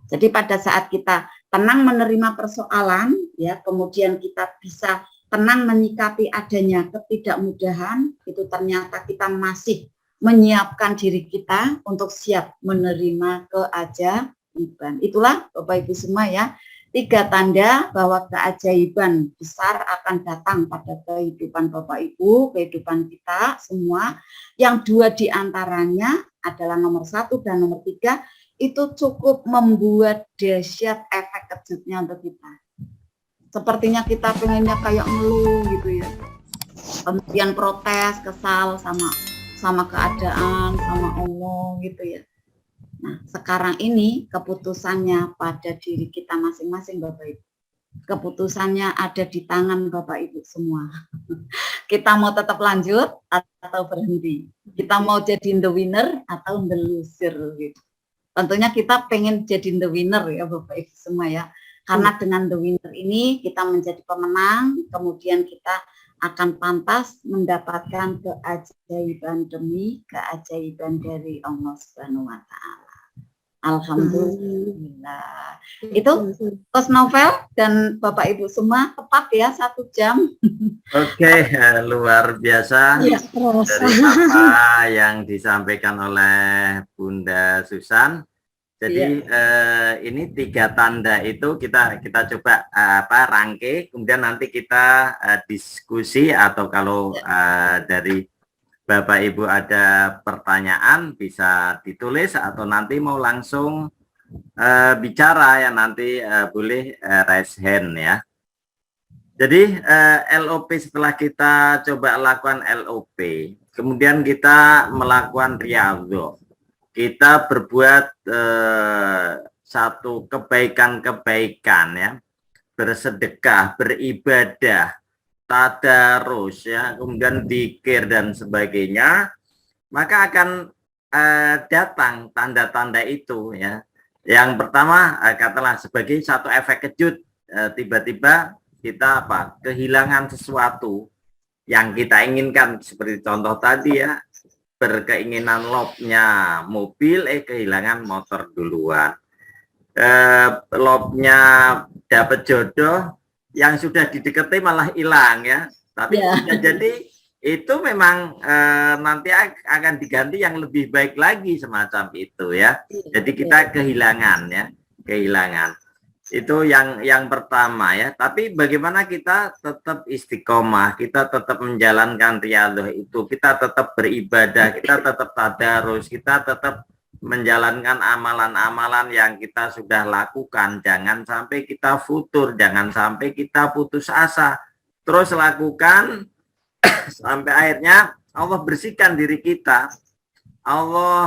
Jadi pada saat kita tenang menerima persoalan, ya, kemudian kita bisa tenang menyikapi adanya ketidakmudahan, itu ternyata kita masih menyiapkan diri kita untuk siap menerima keajaiban. Itulah Bapak Ibu semua ya, 3 tanda bahwa keajaiban besar akan datang pada kehidupan Bapak Ibu, kehidupan kita semua. Yang 2 diantaranya adalah nomor 1 dan nomor 3, itu cukup membuat dahsyat efek kejutnya untuk kita. Sepertinya kita pengennya kayak ngeluh gitu ya. Kemudian protes, kesal sama keadaan, sama Allah gitu ya. Nah, sekarang ini keputusannya pada diri kita masing-masing Bapak Ibu. Keputusannya ada di tangan Bapak Ibu semua. Kita mau tetap lanjut atau berhenti. Kita mau jadi the winner atau the loser gitu. Tentunya kita pengen jadi the winner ya Bapak Ibu semua ya. Karena dengan the winner ini kita menjadi pemenang, kemudian kita akan pantas mendapatkan keajaiban demi keajaiban dari Allah Subhanahu wa taala. Alhamdulillah. Itu Coach Novel dan Bapak Ibu semua tepat ya 1 jam. Oke, luar biasa ya, dari apa yang disampaikan oleh Bunda Susan. Jadi ini 3 tanda itu kita coba rangkai, kemudian nanti kita diskusi, atau kalau dari Bapak Ibu ada pertanyaan bisa ditulis, atau nanti mau langsung bicara ya, nanti boleh raise hand ya. Jadi LOP, setelah kita coba lakukan LOP, kemudian kita melakukan riyadhah, kita berbuat satu kebaikan-kebaikan ya, bersedekah, beribadah, tadarus ya, kemudian dzikir dan sebagainya, maka akan datang tanda-tanda itu ya. Yang pertama katakanlah sebagai satu efek kejut, tiba-tiba kita kehilangan sesuatu yang kita inginkan, seperti contoh tadi ya, berkeinginan lobnya mobil, kehilangan motor duluan. Lobnya dapat jodoh, yang sudah didekati malah hilang ya. Tapi jadi itu memang nanti akan diganti yang lebih baik lagi, semacam itu ya. Jadi kita kehilangan ya, kehilangan. Itu yang pertama ya. Tapi bagaimana kita tetap istiqomah, kita tetap menjalankan riyadhah itu, kita tetap beribadah, kita tetap tadarus, kita tetap menjalankan amalan-amalan yang kita sudah lakukan. Jangan sampai kita futur, jangan sampai kita putus asa. Terus lakukan sampai akhirnya Allah bersihkan diri kita. Allah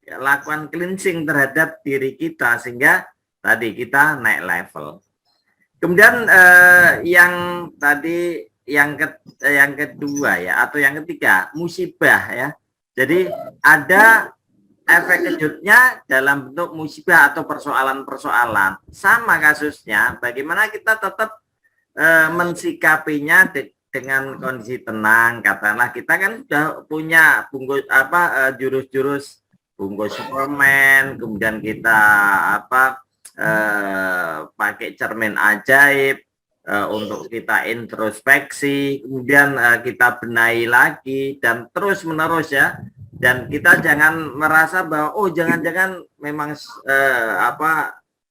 lakukan cleansing terhadap diri kita, sehingga tadi kita naik level. Kemudian yang tadi yang kedua ya, atau yang ketiga, musibah ya. Jadi ada efek kejutnya dalam bentuk musibah atau persoalan-persoalan. Sama kasusnya, bagaimana kita tetap mensikapinya dengan kondisi tenang. Katakanlah kita kan sudah punya bungkus jurus-jurus bungkus suplemen, kemudian kita pakai cermin ajaib untuk kita introspeksi, kemudian kita benahi lagi dan terus menerus ya. Dan kita jangan merasa bahwa jangan-jangan memang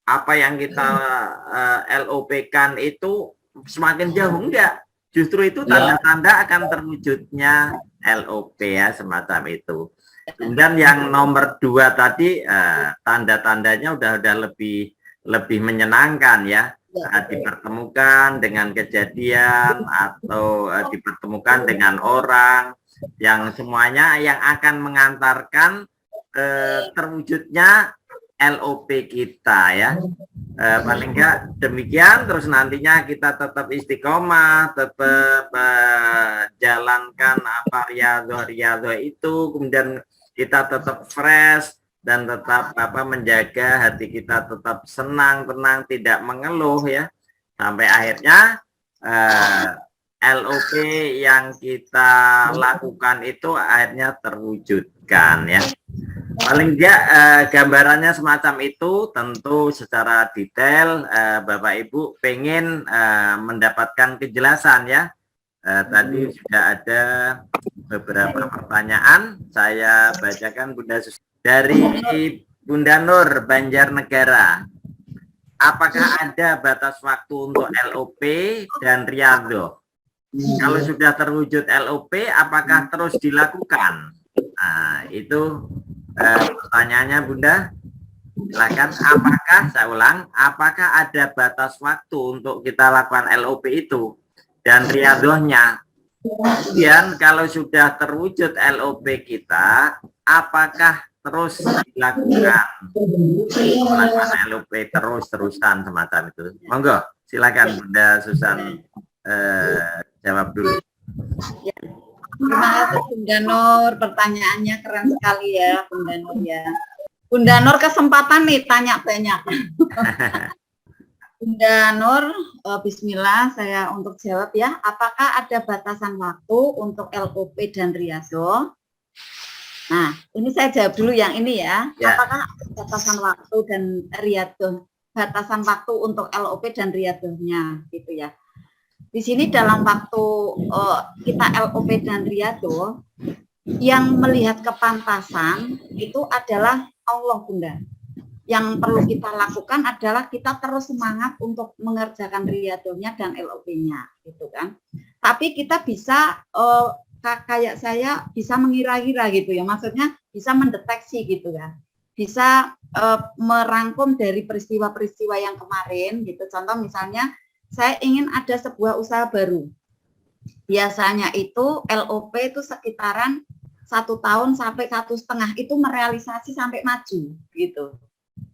apa yang kita LOP-kan itu semakin jauh. Enggak, justru itu tanda-tanda akan terwujudnya LOP ya, semacam itu. Kemudian yang nomor 2 tadi, tanda-tandanya udah lebih menyenangkan ya. Dipertemukan dengan kejadian atau dipertemukan dengan orang yang semuanya yang akan mengantarkan terwujudnya LOP kita ya. Paling enggak demikian. Terus nantinya kita tetap istiqomah, tetap jalankan riyadhah itu, kemudian kita tetap fresh dan tetap menjaga hati kita tetap senang, tenang, tidak mengeluh ya, sampai akhirnya LOP yang kita lakukan itu akhirnya terwujudkan ya. Paling enggak gambarannya semacam itu, tentu secara detail Bapak Ibu pengen mendapatkan kejelasan ya. Tadi sudah ada beberapa pertanyaan, saya bacakan Bunda Susi. Dari Bunda Nur, Banjarnegara. Apakah ada batas waktu untuk LOP dan Riyadhah? Kalau sudah terwujud LOP, apakah terus dilakukan? Nah, itu pertanyaannya Bunda. Silakan. Apakah, saya ulang, apakah ada batas waktu untuk kita lakukan LOP itu dan Riyadhahnya? Kemudian kalau sudah terwujud LOP kita, apakah terus dilakukan LOP terus-terusan semacam itu? Monggo, silakan Bunda Susan jawab dulu. Ya. Terima kasih Bunda Nur, pertanyaannya keren sekali ya Bunda Nur ya. Bunda Nur kesempatan nih tanya banyak. Bunda Nur, bismillah saya untuk jawab ya. Apakah ada batasan waktu untuk LOP dan Riyadhah? Nah, ini saya jawab dulu yang ini ya. Apakah ada batasan waktu dan Riyadhah? Batasan waktu untuk LOP dan Riyadhahnya gitu ya. Di sini dalam waktu kita LOP dan Riyadhah, yang melihat kepantasan itu adalah Allah Bunda. Yang perlu kita lakukan adalah kita terus semangat untuk mengerjakan Riyadhahnya dan LOP-nya, gitu kan. Tapi kita bisa kayak saya bisa mengira-gira gitu ya, maksudnya bisa mendeteksi gitu kan, bisa merangkum dari peristiwa-peristiwa yang kemarin gitu. Contoh misalnya saya ingin ada sebuah usaha baru. Biasanya itu LOP itu sekitaran 1 tahun sampai 1,5 itu merealisasi sampai maju gitu.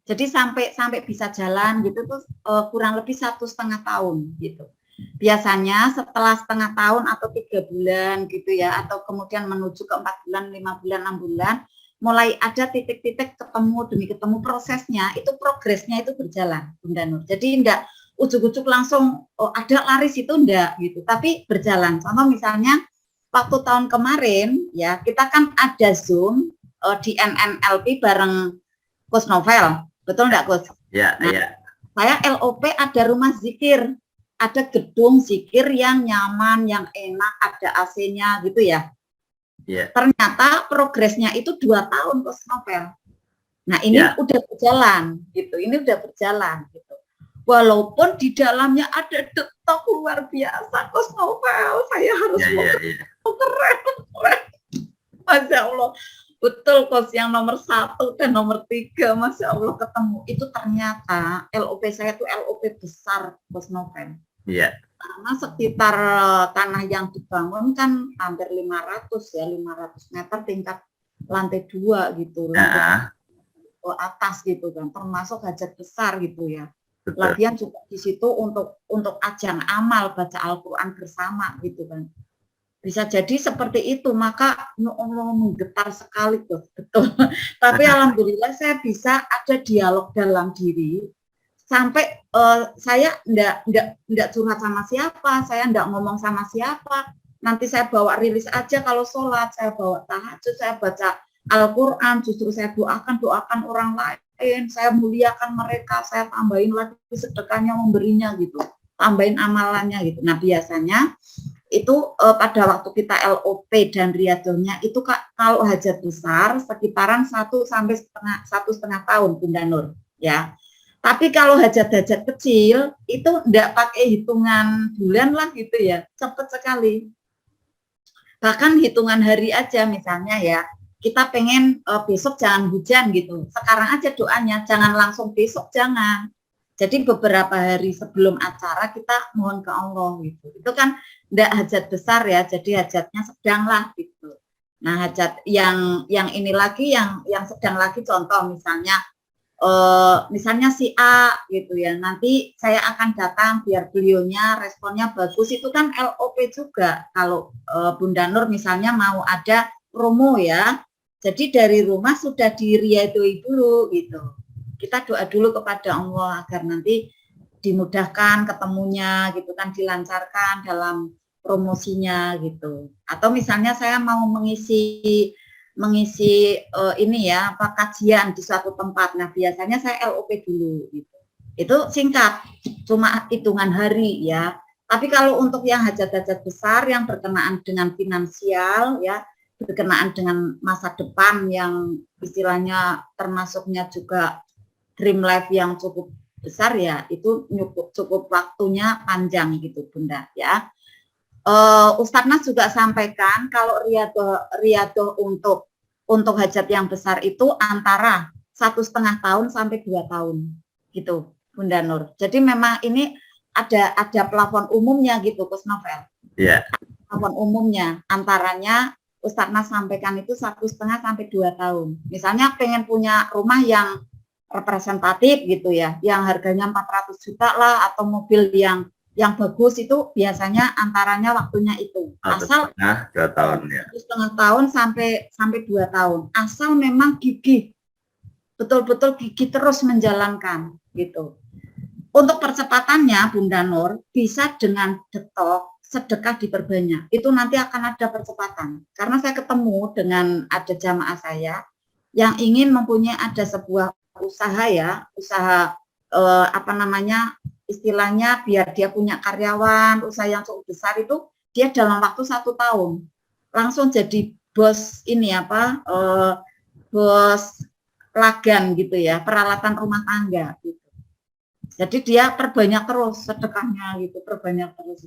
Jadi sampai bisa jalan gitu tuh kurang lebih 1,5 tahun gitu. Biasanya setelah 1,5 tahun atau 3 bulan gitu ya, atau kemudian menuju ke 4 bulan, 5 bulan, 6 bulan, mulai ada titik-titik ketemu demi ketemu prosesnya, itu progresnya itu berjalan Bunda Nur. Jadi enggak ujuk-ujuk langsung ada laris itu enggak gitu, tapi berjalan. Contoh misalnya waktu tahun kemarin ya kita kan ada Zoom di NNLP bareng Coach Novel, betul enggak Coach? Ya, nah, ya. Saya LOP ada rumah zikir, ada gedung zikir yang nyaman, yang enak, ada AC-nya gitu ya. Yeah. Ternyata progresnya itu 2 tahun Coach Novel. Nah ini udah berjalan gitu, ini udah berjalan gitu. Walaupun di dalamnya ada detok luar biasa, Coach Novel, saya harus keren. Masya Allah, betul Coach, yang nomor 1 dan nomor 3, Masya Allah ketemu. Itu ternyata LOP saya itu LOP besar, Coach Novel. Iya. Karena sekitar tanah yang dibangun kan hampir 500 ya, 500 meter tingkat lantai 2 gitu, lantai atas gitu kan, termasuk hajat besar gitu ya. Latihan juga di situ untuk ajang amal baca Al-Quran bersama gitu kan. Bisa jadi seperti itu, maka Allah menggetar sekali tuh, betul. Tapi alhamdulillah saya bisa ada dialog dalam diri sampai saya enggak curhat sama siapa, saya enggak ngomong sama siapa. Nanti saya bawa rilis aja kalau sholat, saya bawa tahajud, saya baca Al-Quran, justru saya doakan orang lain, saya muliakan mereka, saya tambahin lagi sedekahnya, memberinya gitu, tambahin amalannya gitu. Nah biasanya itu pada waktu kita LOP dan Riyadhahnya itu kalau hajat besar sekitaran 1 sampai 1,5 tahun Bunda Nur ya. Tapi kalau hajat-hajat kecil itu enggak pakai hitungan bulan lah gitu ya, cepat sekali. Bahkan hitungan hari aja misalnya ya, kita pengen besok jangan hujan gitu, sekarang aja doanya, jangan langsung besok, jangan. Jadi beberapa hari sebelum acara kita mohon ke Allah gitu. Itu kan enggak hajat besar ya, jadi hajatnya sedang lah gitu. Nah hajat yang ini lagi, yang sedang lagi, contoh misalnya si A gitu ya, nanti saya akan datang biar beliaunya responnya bagus, itu kan LOP juga. Kalau Bunda Nur misalnya mau ada promo ya, jadi dari rumah sudah diriyadhoi dulu gitu. Kita doa dulu kepada Allah agar nanti dimudahkan ketemunya gitu kan, dilancarkan dalam promosinya gitu. Atau misalnya saya mau mengisi mengisi ini ya kajian di suatu tempat. Nah biasanya saya LOP dulu gitu. Itu singkat, cuma hitungan hari ya. Tapi kalau untuk yang hajat-hajat besar yang berkenaan dengan finansial ya, berkenaan dengan masa depan yang istilahnya termasuknya juga dream life yang cukup besar ya, itu cukup waktunya panjang gitu Bunda ya. Ustadz Nas juga sampaikan kalau riadoh untuk hajat yang besar itu antara 1,5 tahun sampai 2 tahun gitu Bunda Nur. Jadi memang ini ada plafon umumnya gitu Coach Novel. Iya. Plafon umumnya antaranya Ustadz Nas sampaikan itu 1,5 sampai 2 tahun. Misalnya pengen punya rumah yang representatif gitu ya, yang harganya 400 juta lah atau mobil yang bagus itu biasanya antaranya waktunya itu. Asal 1,5 tahun ya. 1,5 tahun sampai 2 tahun. Asal memang gigih, betul-betul gigih terus menjalankan gitu. Untuk percepatannya Bunda Nur bisa dengan detok, sedekah diperbanyak. Itu nanti akan ada percepatan. Karena saya ketemu dengan ada jamaah saya yang ingin mempunyai ada sebuah usaha ya, usaha istilahnya biar dia punya karyawan, usaha yang cukup besar itu dia dalam waktu 1 tahun langsung jadi bos ini bos lagan gitu ya, peralatan rumah tangga gitu. Jadi dia perbanyak terus sedekahnya gitu, perbanyak terus.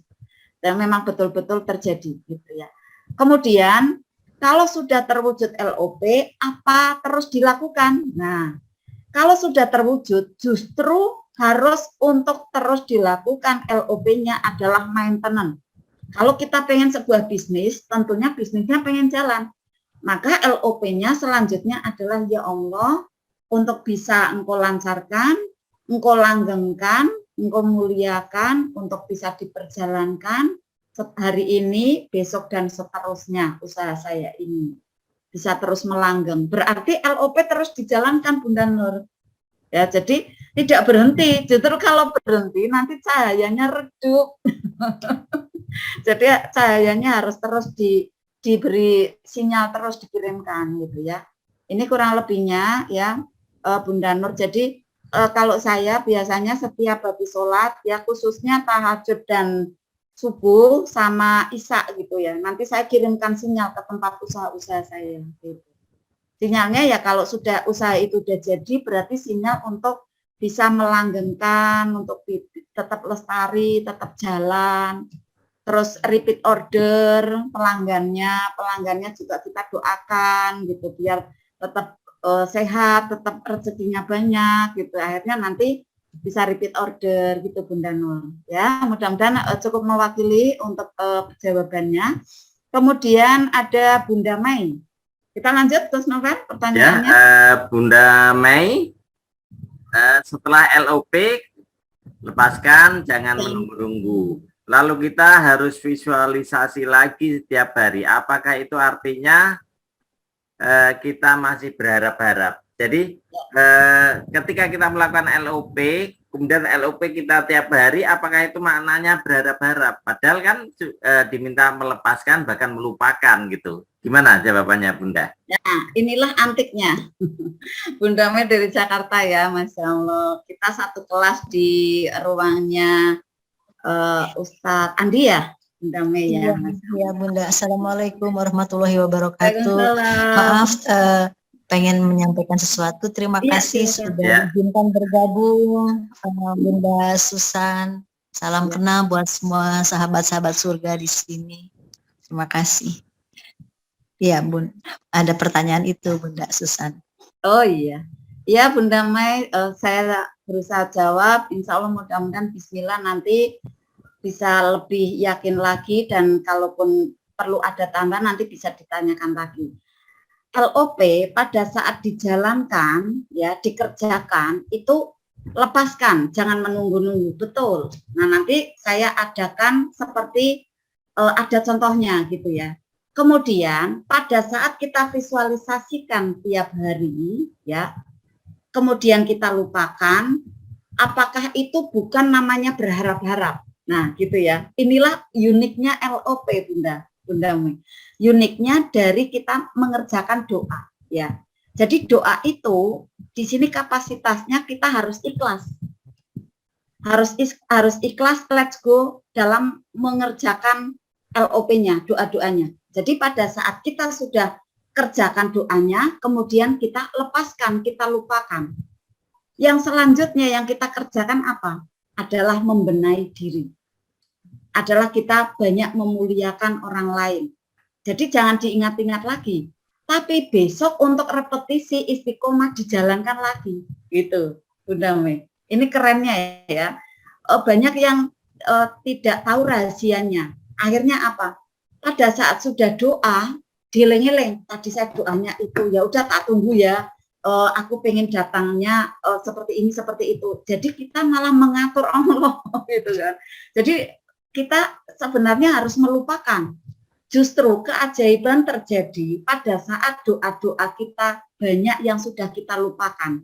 Dan memang betul-betul terjadi gitu ya. Kemudian kalau sudah terwujud LOP, apa terus dilakukan? Nah, kalau sudah terwujud justru harus untuk terus dilakukan LOP-nya adalah maintenance. Kalau kita pengen sebuah bisnis, tentunya bisnisnya pengen jalan. Maka LOP-nya selanjutnya adalah ya Allah, untuk bisa Engkau lancarkan, Engkau langgengkan, Engkau muliakan, untuk bisa diperjalankan hari ini, besok dan seterusnya usaha saya ini. Bisa terus melanggeng. Berarti LOP terus dijalankan Bunda Nur. Ya, jadi tidak berhenti. Justru kalau berhenti nanti cahayanya redup. Jadi cahayanya harus terus diberi sinyal terus dikirimkan gitu ya. Ini kurang lebihnya ya Bunda Nur. Jadi kalau saya biasanya setiap habis sholat ya khususnya tahajud dan subuh sama isya gitu ya. Nanti saya kirimkan sinyal ke tempat usaha-usaha saya gitu. Sinyalnya ya kalau sudah usaha itu sudah jadi berarti sinyal untuk bisa melanggengkan, untuk tetap lestari, tetap jalan. Terus repeat order pelanggannya juga kita doakan gitu biar tetap sehat, tetap rezekinya banyak gitu. Akhirnya nanti bisa repeat order gitu Bunda Nur. Ya, mudah-mudahan cukup mewakili untuk jawabannya. Kemudian ada Bunda Mai. Kita lanjut terus Novel pertanyaannya. Ya, Bunda Mei, setelah LOP lepaskan, jangan menunggu-nunggu. Lalu kita harus visualisasi lagi setiap hari. Apakah itu artinya kita masih berharap-harap? Jadi ketika kita melakukan LOP, kemudian LOP kita tiap hari, apakah itu maknanya berharap-harap? Padahal kan diminta melepaskan bahkan melupakan gitu. Gimana jawabannya Bunda? Nah, inilah antiknya. Bunda Mei dari Jakarta ya, Masya Allah. Kita satu kelas di ruangnya Ustadz Andi ya, Bunda Mei ya. Iya Bunda. Assalamualaikum warahmatullahi wabarakatuh. Maaf, pengen menyampaikan sesuatu. Terima kasih sudah izinkan bergabung, Bunda Susan. Salam kenal buat semua sahabat-sahabat surga di sini. Terima kasih. Iya Bun, ada pertanyaan itu Bunda Susan. Oh iya, ya Bunda Mai, saya berusaha jawab. Insya Allah mudah-mudahan Bismillah nanti bisa lebih yakin lagi dan kalaupun perlu ada tambahan nanti bisa ditanyakan lagi. LOP pada saat dijalankan ya dikerjakan itu lepaskan, jangan menunggu-nunggu, betul. Nah nanti saya adakan seperti ada contohnya gitu ya. Kemudian pada saat kita visualisasikan tiap hari ya, kemudian kita lupakan, apakah itu bukan namanya berharap-harap? Nah gitu ya, inilah uniknya LOP Bunda. Bunda Mei. Uniknya dari kita mengerjakan doa, ya. Jadi doa itu di sini kapasitasnya kita harus ikhlas. Harus ikhlas, let's go dalam mengerjakan LOP-nya, doa-doanya. Jadi pada saat kita sudah kerjakan doanya, kemudian kita lepaskan, kita lupakan. Yang selanjutnya yang kita kerjakan apa? Adalah membenahi diri. Adalah kita banyak memuliakan orang lain. Jadi jangan diingat-ingat lagi. Tapi besok untuk repetisi istiqomah dijalankan lagi. Gitu, Bunda Mei. Ini kerennya ya. Banyak yang tidak tahu rahasianya. Akhirnya apa? Pada saat sudah doa, dileng-eleng. Tadi saya doanya itu, ya udah tak tunggu ya. Aku pengen datangnya seperti ini, seperti itu. Jadi kita malah mengatur Allah, gitu kan. Jadi kita sebenarnya harus melupakan. Justru keajaiban terjadi pada saat doa-doa kita banyak yang sudah kita lupakan.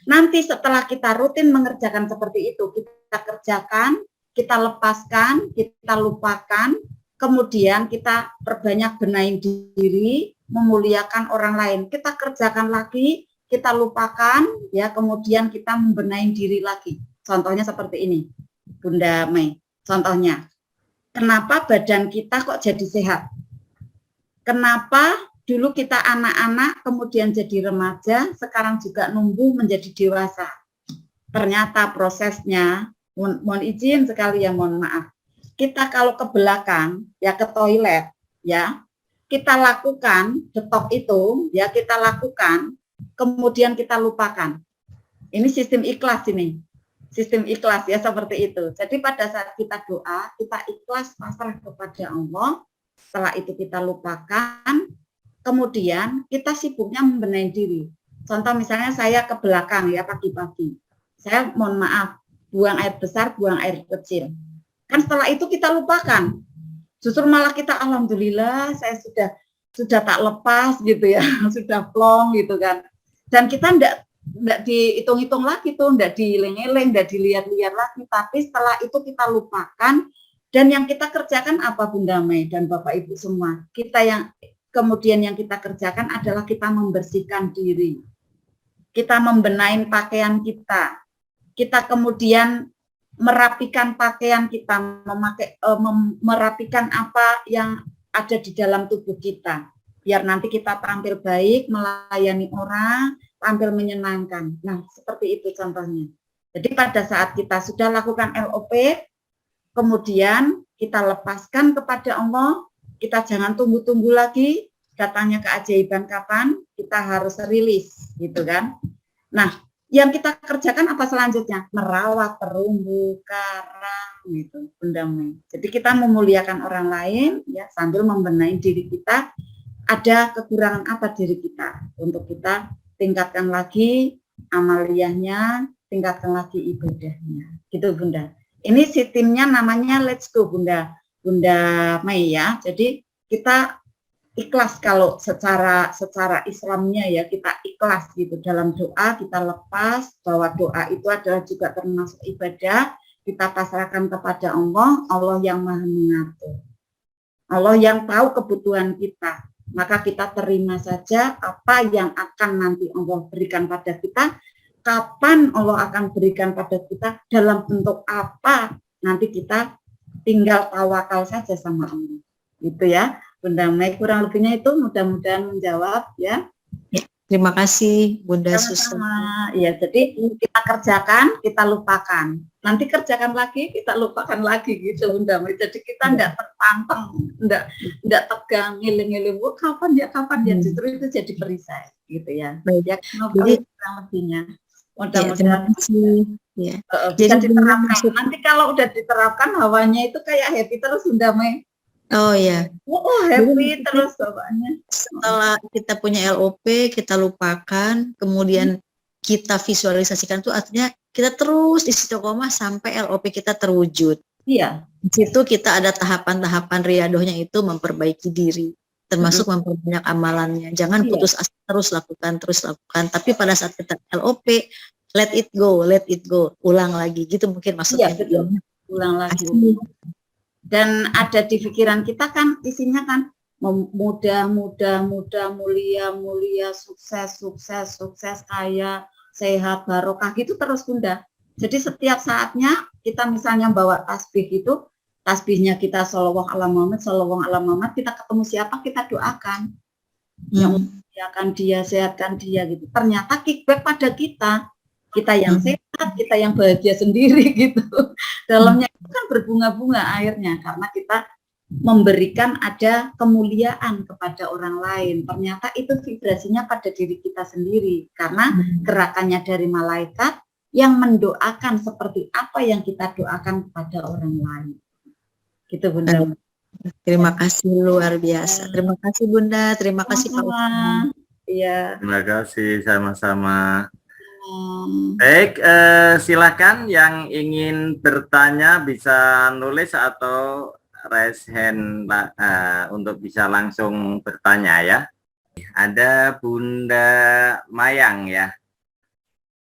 Nanti setelah kita rutin mengerjakan seperti itu, kita kerjakan, kita lepaskan, kita lupakan, kemudian kita perbanyak benahi diri, memuliakan orang lain. Kita kerjakan lagi, kita lupakan, ya, kemudian kita membenahi diri lagi. Contohnya seperti ini, Bunda Mei. Contohnya, kenapa badan kita kok jadi sehat? Kenapa dulu kita anak-anak, kemudian jadi remaja, sekarang juga numbuh menjadi dewasa? Ternyata prosesnya, mohon izin sekali ya, mohon maaf. Kita kalau ke belakang, ya ke toilet, ya, kita lakukan detok itu, ya kita lakukan, kemudian kita lupakan. Ini sistem ikhlas ini, sistem ikhlas ya seperti itu. Jadi pada saat kita doa, kita ikhlas pasrah kepada Allah. Setelah itu kita lupakan, kemudian kita sibuknya membenahi diri. Contoh misalnya saya ke belakang ya pagi-pagi, saya mohon maaf buang air besar, buang air kecil. Kan setelah itu kita lupakan. Justru malah kita alhamdulillah saya sudah tak lepas gitu ya, sudah plong gitu kan. Dan kita enggak dihitung-hitung lagi tuh, enggak dileng-eleng, enggak dilihat-lihat lagi, tapi setelah itu kita lupakan dan yang kita kerjakan apa Bunda Mei dan Bapak Ibu semua? Kemudian yang kita kerjakan adalah kita membersihkan diri. Kita membenahi pakaian kita. Kita kemudian merapikan pakaian kita, merapikan apa yang ada di dalam tubuh kita, biar nanti kita tampil baik, melayani orang, tampil menyenangkan. Nah, seperti itu contohnya. Jadi pada saat kita sudah lakukan LOP, kemudian kita lepaskan kepada Allah, kita jangan tunggu-tunggu lagi, datangnya keajaiban kapan, kita harus rilis, gitu kan. Nah, yang kita kerjakan apa selanjutnya? Merawat terumbu karang gitu, Bunda Mei. Jadi kita memuliakan orang lain ya sambil membenahi diri kita. Ada kekurangan apa diri kita untuk kita tingkatkan lagi amaliyahnya, tingkatkan lagi ibadahnya. Gitu Bunda. Ini sistemnya namanya Let's Go Bunda Mei ya. Jadi kita ikhlas kalau secara Islamnya ya, kita ikhlas gitu dalam doa, kita lepas bahwa doa itu adalah juga termasuk ibadah, kita pasrahkan kepada Allah, Allah yang Maha mengatur, Allah yang tahu kebutuhan kita, maka kita terima saja apa yang akan nanti Allah berikan pada kita, kapan Allah akan berikan pada kita, dalam bentuk apa, nanti kita tinggal tawakal saja sama Allah, gitu ya. Bunda Mei, kurang lebihnya itu mudah-mudahan menjawab ya. Terima kasih Bunda Susan. Ya, jadi kita kerjakan, kita lupakan. Nanti kerjakan lagi, kita lupakan lagi gitu Bunda Mei. Jadi kita enggak tertantang, enggak tegang, ngiling-ngiling, kapan ya, justru itu jadi perisai gitu ya. Baik. Ya, kurang lebihnya. Mudah-mudahan ya. Bisa diterapkan. Nanti kalau udah diterapkan hawanya itu kayak happy terus Bunda Mei. Oh ya. Happy terus bapaknya. Setelah kita punya LOP, kita lupakan, kemudian kita visualisasikan itu artinya kita terus istiqomah sampai LOP kita terwujud. Iya. Di situ kita ada tahapan-tahapan riadohnya itu memperbaiki diri, termasuk memperbanyak amalannya. Jangan putus asa, terus lakukan. Tapi pada saat kita LOP, let it go, ulang lagi. Gitu mungkin maksudnya. Iya, betul. Ulang lagi. Dan ada di pikiran kita kan isinya kan muda, mulia, sukses, kaya, sehat, barokah gitu terus Bunda. Jadi setiap saatnya kita misalnya bawa tasbih itu, tasbihnya kita sholawat ala Muhammad, kita ketemu siapa kita doakan. Yang muliakan dia, sehatkan dia gitu. Ternyata kickback pada kita yang sehat, kita yang bahagia sendiri gitu. Dalamnya itu kan berbunga-bunga airnya karena kita memberikan ada kemuliaan kepada orang lain. Ternyata itu vibrasinya pada diri kita sendiri karena gerakannya dari malaikat yang mendoakan seperti apa yang kita doakan kepada orang lain. Gitu Bunda. Terima kasih luar biasa. Terima kasih Bunda, terima kasih Pak Ustaz. Iya. Terima kasih sama-sama. Baik, silakan yang ingin bertanya bisa nulis atau raise hand untuk bisa langsung bertanya ya. Ada Bunda Mayang ya.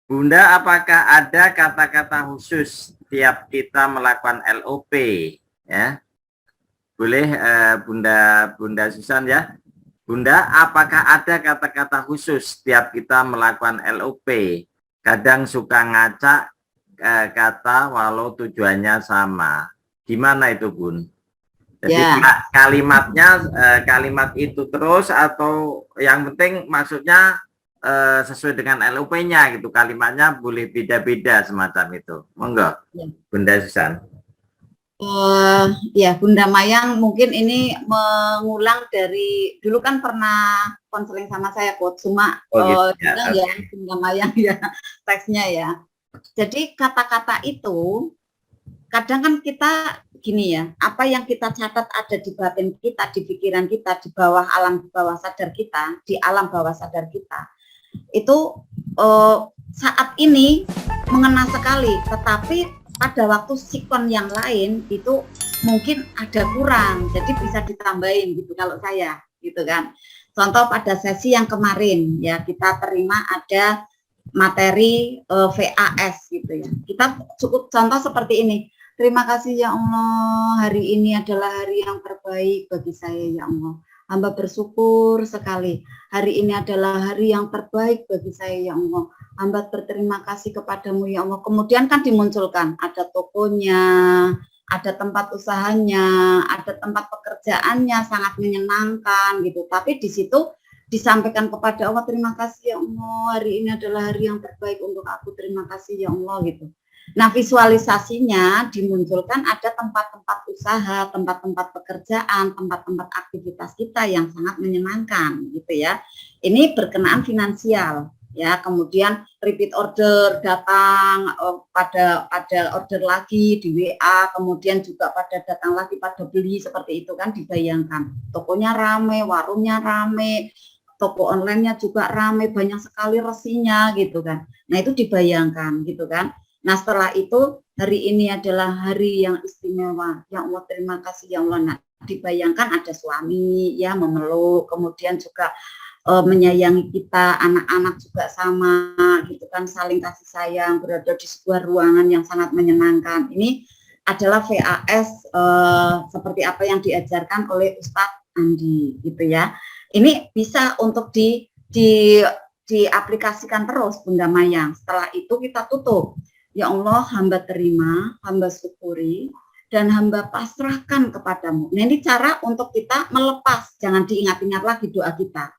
Bunda, apakah ada kata-kata khusus tiap kita melakukan LOP ya? Boleh Bunda Susan ya. Bunda, apakah ada kata-kata khusus tiap kita melakukan LOP? Kadang suka ngacak kata walau tujuannya sama. Gimana itu Bun? Jadi kalimatnya kalimat itu terus atau yang penting maksudnya sesuai dengan LOP-nya gitu. Kalimatnya boleh beda-beda semacam itu. Monggo, Bunda Susan. Ya Bunda Mayang mungkin ini mengulang dari dulu kan pernah konseling sama saya kok cuma ya Bunda Mayang ya teksnya ya. Jadi kata-kata itu kadang kan kita gini ya, apa yang kita catat ada di batin kita, di pikiran kita, di bawah alam bawah sadar kita, di alam bawah sadar kita itu saat ini mengena sekali, tetapi pada waktu sikon yang lain itu mungkin ada kurang, jadi bisa ditambahin gitu kalau saya gitu kan. Contoh pada sesi yang kemarin ya kita terima ada materi VAS gitu ya. Kita cukup contoh seperti ini. Terima kasih ya Allah, hari ini adalah hari yang terbaik bagi saya ya Allah. Hamba bersyukur sekali. Hari ini adalah hari yang terbaik bagi saya ya Allah. Hamba berterima kasih kepadamu ya Allah. Kemudian kan dimunculkan ada tokonya, ada tempat usahanya, ada tempat pekerjaannya sangat menyenangkan gitu. Tapi di situ disampaikan kepada Allah, terima kasih ya Allah, hari ini adalah hari yang terbaik untuk aku. Terima kasih ya Allah gitu. Nah, visualisasinya dimunculkan ada tempat-tempat usaha, tempat-tempat pekerjaan, tempat-tempat aktivitas kita yang sangat menyenangkan gitu ya. Ini berkenaan finansial ya, kemudian repeat order datang pada order lagi di WA, kemudian juga pada datang lagi pada beli seperti itu kan dibayangkan. Tokonya rame, warungnya rame, toko online-nya juga rame, banyak sekali resinya gitu kan. Nah, itu dibayangkan gitu kan. Nah, setelah itu hari ini adalah hari yang istimewa. Ya Allah, terima kasih ya Allah. Nah, dibayangkan ada suami ya memeluk, kemudian juga menyayangi kita, anak-anak juga sama gitu kan, saling kasih sayang, berada di sebuah ruangan yang sangat menyenangkan. Ini adalah VAS seperti apa yang diajarkan oleh Ustadz Andi gitu ya. Ini bisa untuk diaplikasikan terus Bunda Mayang. Setelah itu kita tutup. Ya Allah, hamba terima, hamba syukuri, dan hamba pasrahkan kepadamu. Nah, ini cara untuk kita melepas, jangan diingat-ingat lagi doa kita.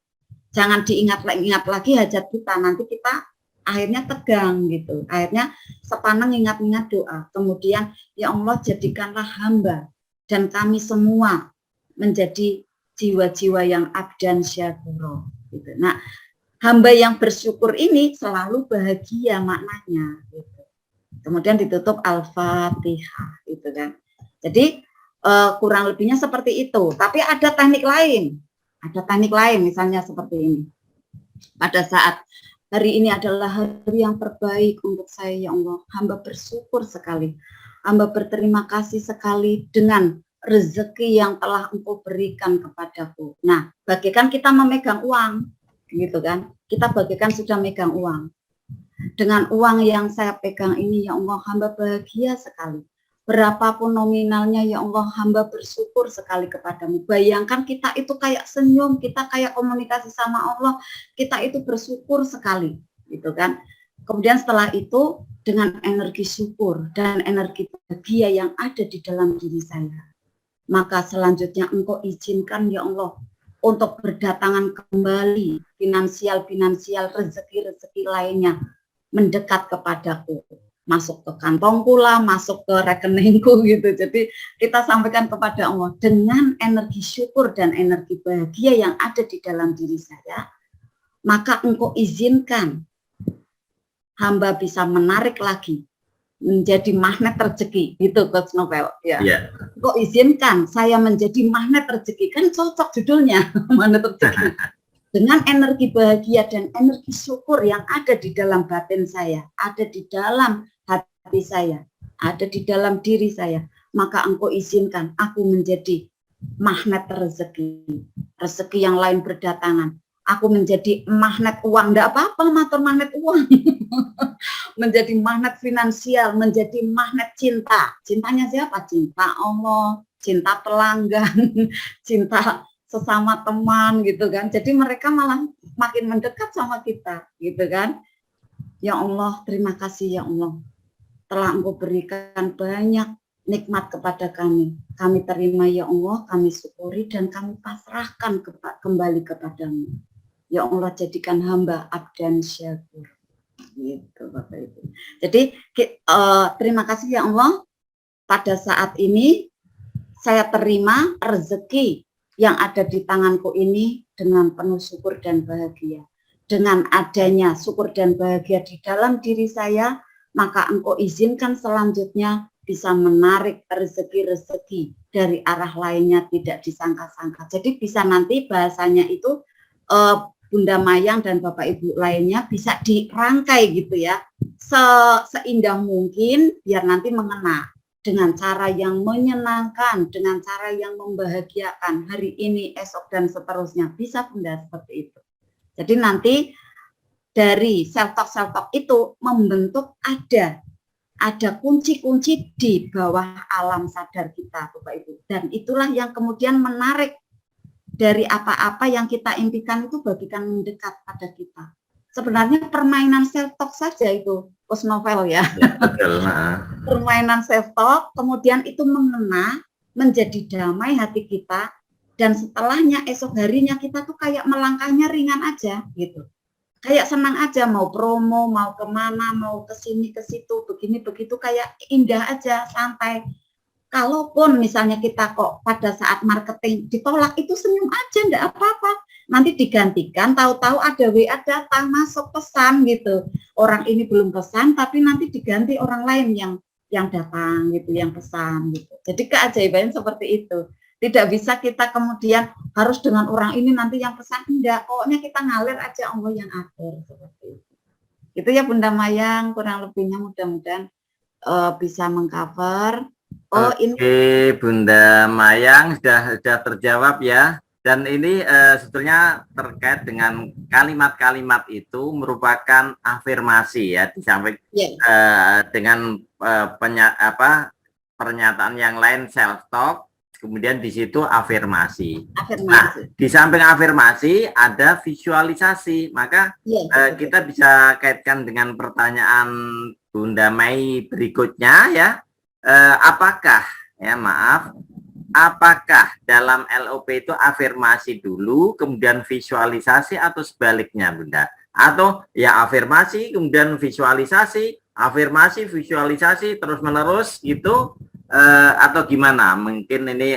Jangan diingat-ingat lagi hajat kita, nanti kita akhirnya tegang gitu. Akhirnya sepaneng ingat-ingat doa. Kemudian, ya Allah, jadikanlah hamba dan kami semua menjadi jiwa-jiwa yang abdan syakuro. Gitu. Nah, hamba yang bersyukur ini selalu bahagia maknanya. Gitu. Kemudian ditutup Al-Fatihah gitu kan. Jadi kurang lebihnya seperti itu. Tapi ada teknik lain. Ada teknik lain misalnya seperti ini. Pada saat hari ini adalah hari yang terbaik untuk saya ya Allah. Hamba bersyukur sekali. Hamba berterima kasih sekali dengan rezeki yang telah Engkau berikan kepadaku. Nah, bagaikan kita memegang uang gitu kan. Kita bagaikan sudah megang uang. Dengan uang yang saya pegang ini ya Allah, hamba bahagia sekali. berapapun nominalnya, ya Allah, hamba bersyukur sekali kepadamu. Bayangkan kita itu kayak senyum, kita kayak komunikasi sama Allah, kita itu bersyukur sekali, gitu kan. Kemudian setelah itu dengan energi syukur dan energi bahagia yang ada di dalam diri saya, maka selanjutnya Engkau izinkan ya Allah untuk berdatangan kembali finansial, rezeki-rezeki lainnya mendekat kepadaku, masuk ke kantongku lah, masuk ke rekeningku gitu. Jadi kita sampaikan kepada Allah dengan energi syukur dan energi bahagia yang ada di dalam diri saya, maka Engkau izinkan hamba bisa menarik lagi menjadi magnet rezeki, gitu Coach Novel ya. Yeah. Kok izinkan saya menjadi magnet rezeki, kan cocok judulnya magnet rezeki. Dengan energi bahagia dan energi syukur yang ada di dalam batin saya, ada di dalam hati saya, ada di dalam diri saya, maka Engkau izinkan aku menjadi magnet rezeki, rezeki yang lain berdatangan. Aku menjadi magnet uang, enggak apa-apa matur magnet uang. Menjadi magnet finansial, menjadi magnet cinta. Cintanya siapa? Cinta Allah, cinta pelanggan, cinta sesama teman gitu kan. Jadi mereka malah makin mendekat sama kita gitu kan. Ya Allah, terima kasih ya Allah. Telah Engkau berikan banyak nikmat kepada kami. Kami terima ya Allah, kami syukuri dan kami pasrahkan kembali kepadamu. Ya Allah, jadikan hamba abdan syakur. Gitu Bapak Ibu. Jadi terima kasih ya Allah, pada saat ini saya terima rezeki yang ada di tanganku ini dengan penuh syukur dan bahagia. Dengan adanya syukur dan bahagia di dalam diri saya, maka Engkau izinkan selanjutnya bisa menarik rezeki-rezeki dari arah lainnya tidak disangka-sangka. Jadi bisa nanti bahasanya itu Bunda Mayang dan Bapak Ibu lainnya bisa dirangkai gitu ya, seindah mungkin biar nanti mengena dengan cara yang menyenangkan, dengan cara yang membahagiakan hari ini, esok dan seterusnya. Bisa Bunda seperti itu. Jadi nanti dari self-talk itu membentuk ada kunci-kunci di bawah alam sadar kita Bapak Ibu. Dan itulah yang kemudian menarik dari apa-apa yang kita impikan itu bagikan mendekat pada kita. Sebenarnya permainan self-talk saja itu, Coach Novel ya. Betul. Permainan self-talk, kemudian itu mengena, menjadi damai hati kita, dan setelahnya esok harinya kita tuh kayak melangkahnya ringan aja gitu. Kayak senang aja, mau promo, mau kemana, mau ke sini, ke situ, begini, begitu, kayak indah aja, santai. Kalaupun misalnya kita kok pada saat marketing ditolak, itu senyum aja, enggak apa-apa. Nanti digantikan, tahu-tahu ada WA datang, masuk pesan gitu. Orang ini belum pesan, tapi nanti diganti orang lain yang datang gitu, yang pesan gitu. Jadi keajaiban seperti itu. Tidak bisa kita kemudian harus dengan orang ini nanti yang pesan, enggak. Pokoknya kita ngalir aja, Allah yang atur seperti itu. Itu ya Bunda Mayang, kurang lebihnya mudah-mudahan bisa mengcover. Oke, Bunda Mayang sudah terjawab ya. Dan ini sebetulnya terkait dengan kalimat-kalimat itu merupakan afirmasi ya, disampaikan dengan pernyataan yang lain self-talk, kemudian di situ afirmasi. Nah, di samping afirmasi ada visualisasi, maka kita bisa kaitkan dengan pertanyaan Bunda Mei berikutnya ya. Apakah dalam LOP itu afirmasi dulu, kemudian visualisasi atau sebaliknya Bunda? Atau ya afirmasi, kemudian visualisasi, afirmasi, visualisasi, terus-menerus gitu, atau gimana? Mungkin ini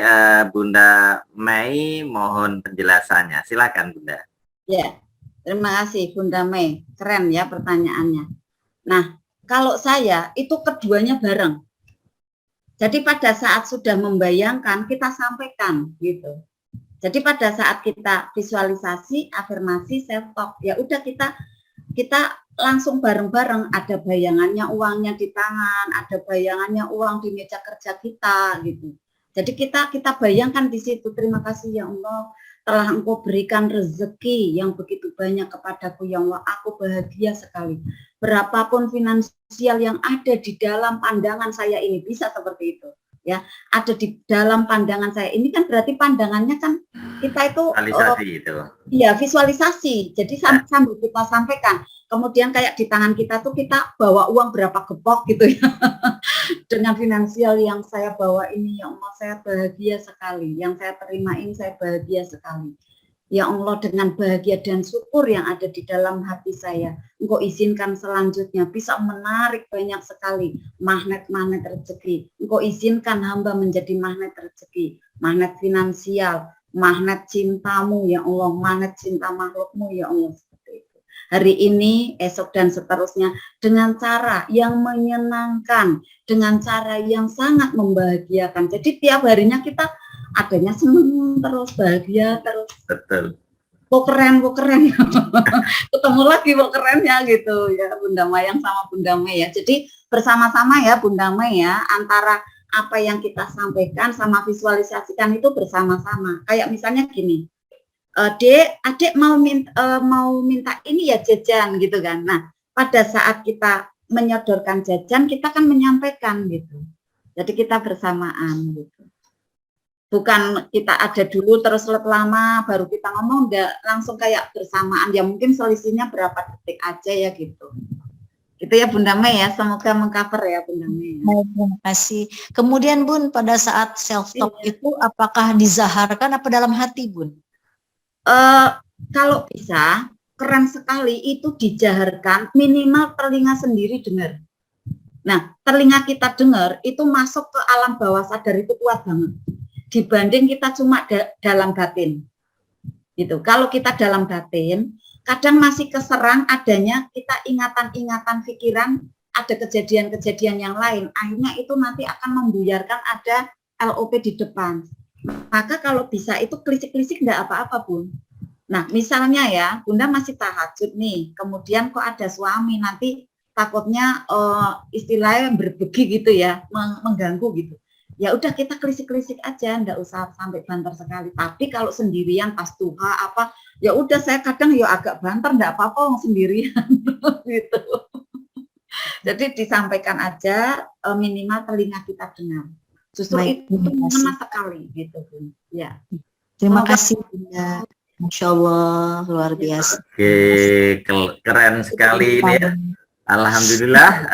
Bunda Mei mohon penjelasannya. Silakan Bunda. Ya, terima kasih Bunda Mei. Keren ya pertanyaannya. Nah, kalau saya itu keduanya bareng. Jadi pada saat sudah membayangkan, kita sampaikan gitu. Jadi pada saat kita visualisasi, afirmasi, self-talk, ya udah kita langsung bareng-bareng. Ada bayangannya uangnya di tangan, ada bayangannya uang di meja kerja kita gitu. Jadi kita bayangkan di situ. Terima kasih ya Allah, telah Engkau berikan rezeki yang begitu banyak kepadaku, ya Allah, aku bahagia sekali. Berapapun finansial yang ada di dalam pandangan saya ini, bisa seperti itu. Ya, ada di dalam pandangan saya ini kan berarti pandangannya kan kita itu itu. Iya, visualisasi. Jadi sambil kita sampaikan. Kemudian kayak di tangan kita tuh kita bawa uang berapa gepok gitu ya. Dengan finansial yang saya bawa ini, ya Allah, saya bahagia sekali. Yang saya terima ini saya bahagia sekali. Ya Allah, dengan bahagia dan syukur yang ada di dalam hati saya, Engkau izinkan selanjutnya bisa menarik banyak sekali magnet-magnet rezeki. Engkau izinkan hamba menjadi magnet rezeki, magnet finansial, magnet cintamu, ya Allah, magnet cinta makhlukmu, ya Allah. Seperti itu. Hari ini, esok, dan seterusnya dengan cara yang menyenangkan, dengan cara yang sangat membahagiakan. Jadi tiap harinya kita adanya seneng terus, bahagia terus. Betul. Kok keren, kok keren. Ketemu lagi kok kerennya gitu ya, Bunda Mayang sama Bunda Mei ya. Jadi bersama-sama ya Bunda Mei ya, antara apa yang kita sampaikan sama visualisasikan itu bersama-sama. Kayak misalnya gini, adik mau minta ini ya jajan gitu kan. Nah, pada saat kita menyodorkan jajan, kita kan menyampaikan gitu. Jadi kita bersamaan gitu. Bukan kita ada dulu terus lama baru kita ngomong, enggak langsung kayak bersamaan, ya mungkin selisihnya berapa detik aja ya gitu. Gitu ya Bunda Mei ya, semoga mengcover ya Bunda Mei. Terima kasih. Kemudian Bun, pada saat self talk itu apakah dizaharkan apa dalam hati Bun? Kalau bisa, keren sekali itu dijaharkan, minimal telinga sendiri dengar. Nah, telinga kita dengar itu masuk ke alam bawah sadar itu kuat banget. Dibanding kita cuma dalam batin gitu. Kalau kita dalam batin kadang masih keserang adanya kita ingatan-ingatan pikiran, ada kejadian-kejadian yang lain, akhirnya itu nanti akan membuyarkan ada LOP di depan. Maka kalau bisa itu klisik-klisik enggak apa-apa Bun. Nah misalnya ya Bunda masih tahajud nih, kemudian kok ada suami, nanti takutnya istilahnya berbegi gitu ya, mengganggu gitu. Ya udah kita klisik-klisik aja, enggak usah sampai banter sekali. Tapi kalau sendirian pas duha apa, ya udah saya kadang ya agak banter, enggak apa-apa sendirian gitu. Jadi disampaikan aja, minimal telinga kita dengar. Justru Baik, itu mengena sekali gitu. Ya. Terima kasih Bunda. Masya Allah, luar biasa. Oke, keren sekali ini ya. Alhamdulillah,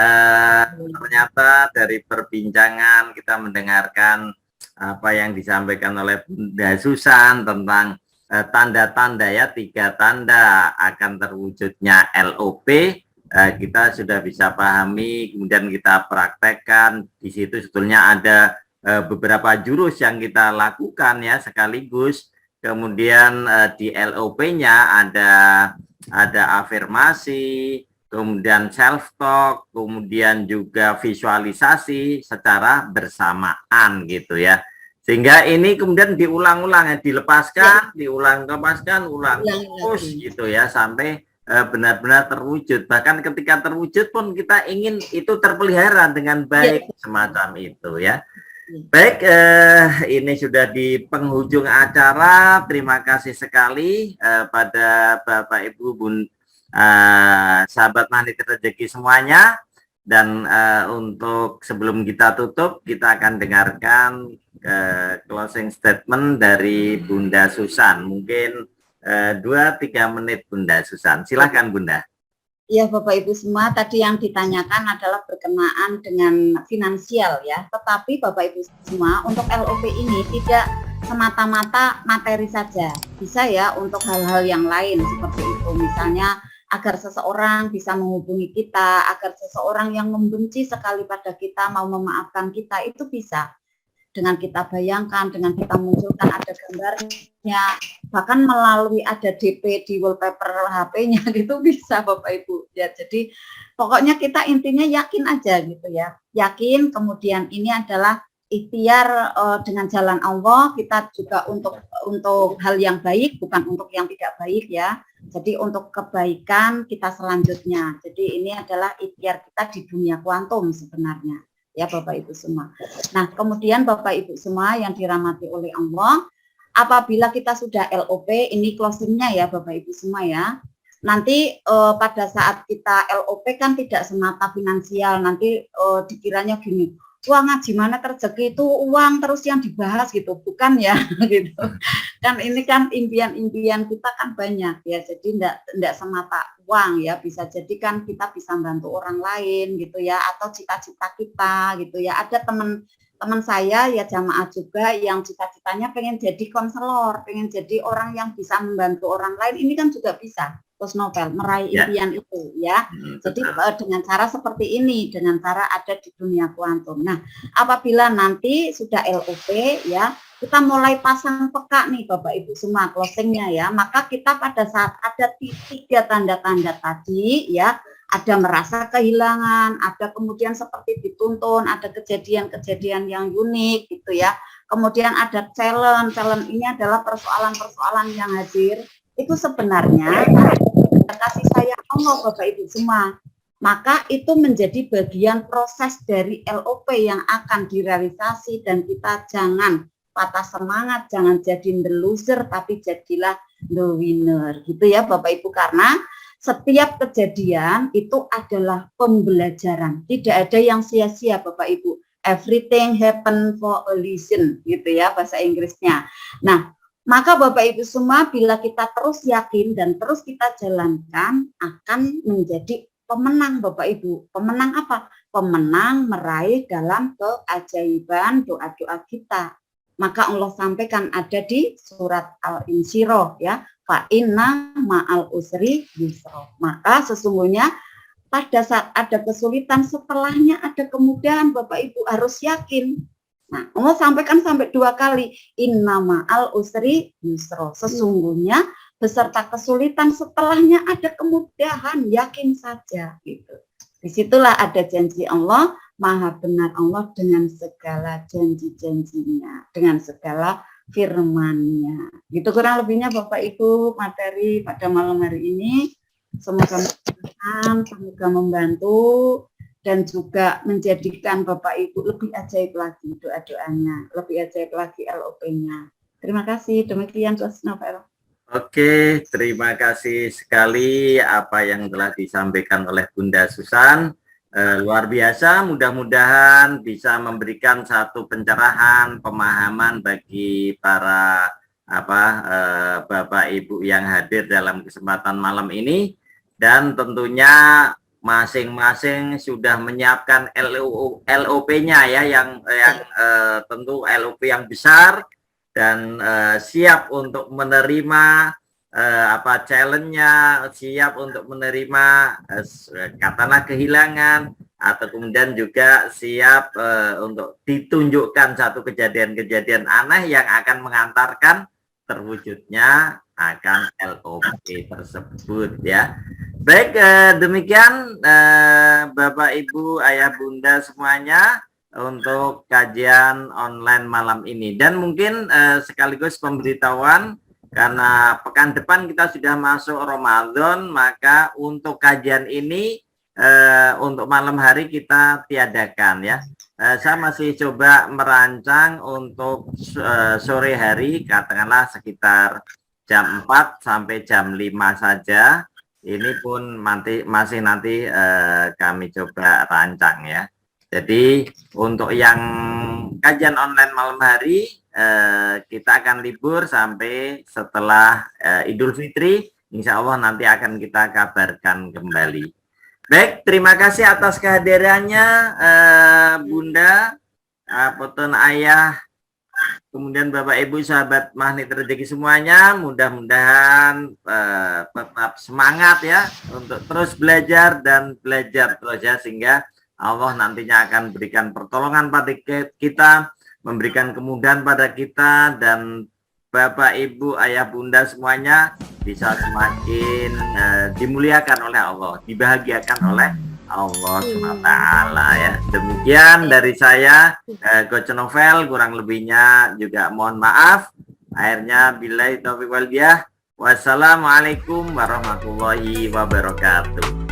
ternyata dari perbincangan kita mendengarkan apa yang disampaikan oleh Bunda Susan tentang tanda-tanda ya, 3 tanda akan terwujudnya LOP. Kita sudah bisa pahami, kemudian kita praktekkan. Di situ sebetulnya ada beberapa jurus yang kita lakukan ya sekaligus. Kemudian di LOP-nya ada afirmasi, kemudian self talk, kemudian juga visualisasi secara bersamaan gitu ya. Sehingga ini kemudian diulang-ulang ya, dilepaskan, diulang-lepaskan, ulang terus gitu ya sampai benar-benar terwujud. Bahkan ketika terwujud pun kita ingin itu terpelihara dengan baik semacam itu ya. Baik, ini sudah di penghujung acara. Terima kasih sekali pada Bapak Ibu sahabat magnet rezeki semuanya. Dan untuk sebelum kita tutup, kita akan dengarkan closing statement dari Bunda Susan. Mungkin 2-3 menit Bunda Susan. Silakan Bunda. Ya Bapak Ibu semua, tadi yang ditanyakan adalah berkenaan dengan finansial ya. Tetapi Bapak Ibu semua, untuk LOP ini tidak semata-mata materi saja. Bisa ya untuk hal-hal yang lain seperti itu. Misalnya agar seseorang bisa menghubungi kita, agar seseorang yang membenci sekali pada kita mau memaafkan kita, itu bisa. Dengan kita bayangkan, dengan kita munculkan ada gambarnya, bahkan melalui ada DP di wallpaper HP-nya gitu bisa Bapak Ibu. Ya, jadi pokoknya kita intinya yakin aja gitu ya. Yakin, kemudian ini adalah ikhtiar dengan jalan Allah, kita juga untuk hal yang baik, bukan untuk yang tidak baik ya. Jadi untuk kebaikan kita selanjutnya. Jadi ini adalah ikhtiar kita di dunia kuantum sebenarnya. Ya Bapak Ibu semua. Nah kemudian Bapak Ibu semua yang dirahmati oleh Allah, apabila kita sudah LOP, ini closingnya ya Bapak Ibu semua ya. Nanti pada saat kita LOP kan tidak semata finansial, nanti dikiranya gini, wah ngaji mana rezeki itu uang terus yang dibahas gitu, bukan ya gitu. Kan ini kan impian-impian kita kan banyak ya, jadi enggak semata uang ya, bisa jadi kan kita bisa bantu orang lain gitu ya, atau cita-cita kita gitu ya. Ada teman saya ya jamaah juga yang cita-citanya pengen jadi konselor, pengen jadi orang yang bisa membantu orang lain, ini kan juga bisa. Terus novel meraih impian itu ya. Jadi dengan cara seperti ini, dengan cara ada di dunia kuantum. Nah, apabila nanti sudah LOP ya, kita mulai pasang peka nih Bapak Ibu semua closingnya ya, maka kita pada saat ada tiga tanda-tanda tadi ya, ada merasa kehilangan, ada kemudian seperti dituntun, ada kejadian-kejadian yang unik gitu ya. Kemudian ada challenge ini adalah persoalan-persoalan yang hadir. Itu sebenarnya kasih sayang Allah Bapak Ibu semua. Maka itu menjadi bagian proses dari LOP yang akan direalisasi, dan kita jangan patah semangat, jangan jadi the loser, tapi jadilah the winner gitu ya Bapak Ibu, karena setiap kejadian itu adalah pembelajaran. Tidak ada yang sia-sia Bapak Ibu. Everything happen for a reason gitu ya bahasa Inggrisnya. Nah, maka Bapak Ibu semua, bila kita terus yakin dan terus kita jalankan, akan menjadi pemenang Bapak Ibu. Pemenang apa? Pemenang meraih dalam keajaiban doa-doa kita. Maka Allah sampaikan ada di surat Al-Insyirah ya. Fa inna ma'al usri yusra. Maka sesungguhnya pada saat ada kesulitan, setelahnya ada kemudahan Bapak Ibu, harus yakin. Nah, Allah sampaikan sampai 2 kali, inna ma'al usri yusra. Sesungguhnya beserta kesulitan, setelahnya ada kemudahan, yakin saja gitu. Disitulah ada janji Allah, maha benar Allah dengan segala janji-janjinya, dengan segala firman-Nya. Gitu kurang lebihnya Bapak Ibu materi pada malam hari ini. Semoga membantu dan juga menjadikan Bapak Ibu lebih ajaib lagi doa-doanya, lebih ajaib lagi LOP-nya. Terima kasih, demikian Coach Novel. Oke, terima kasih sekali apa yang telah disampaikan oleh Bunda Susan. Luar biasa, mudah-mudahan bisa memberikan satu pencerahan, pemahaman bagi para Bapak Ibu yang hadir dalam kesempatan malam ini, dan tentunya masing-masing sudah menyiapkan LOP-nya ya, yang tentu LOP yang besar, dan siap untuk menerima challenge-nya, siap untuk menerima katakanlah kehilangan, atau kemudian juga siap untuk ditunjukkan satu kejadian-kejadian aneh yang akan mengantarkan terwujudnya akan LOP tersebut ya. Baik, demikian Bapak Ibu, Ayah Bunda semuanya untuk kajian online malam ini. Dan mungkin sekaligus pemberitahuan, karena pekan depan kita sudah masuk Ramadan, maka untuk kajian ini untuk malam hari kita tiadakan ya. Saya masih coba merancang untuk sore hari, katakanlah sekitar jam 4 sampai jam 5 saja. Ini pun masih nanti kami coba rancang ya. Jadi untuk yang kajian online malam hari, kita akan libur sampai setelah Idul Fitri. Insya Allah nanti akan kita kabarkan kembali. Baik, terima kasih atas kehadirannya Bunda, Potun Ayah, kemudian Bapak Ibu sahabat Magnet Rezeki semuanya. Mudah-mudahan tetap semangat ya untuk terus belajar dan belajar terus ya, sehingga Allah nantinya akan berikan pertolongan pada kita, memberikan kemudahan pada kita, dan Bapak Ibu Ayah Bunda semuanya bisa semakin dimuliakan oleh Allah, dibahagiakan oleh Allah SWT ya. Demikian dari saya, Coach Novel, kurang lebihnya juga mohon maaf. Akhirnya billahi taufiq wal hidayah. Wassalamualaikum warahmatullahi wabarakatuh.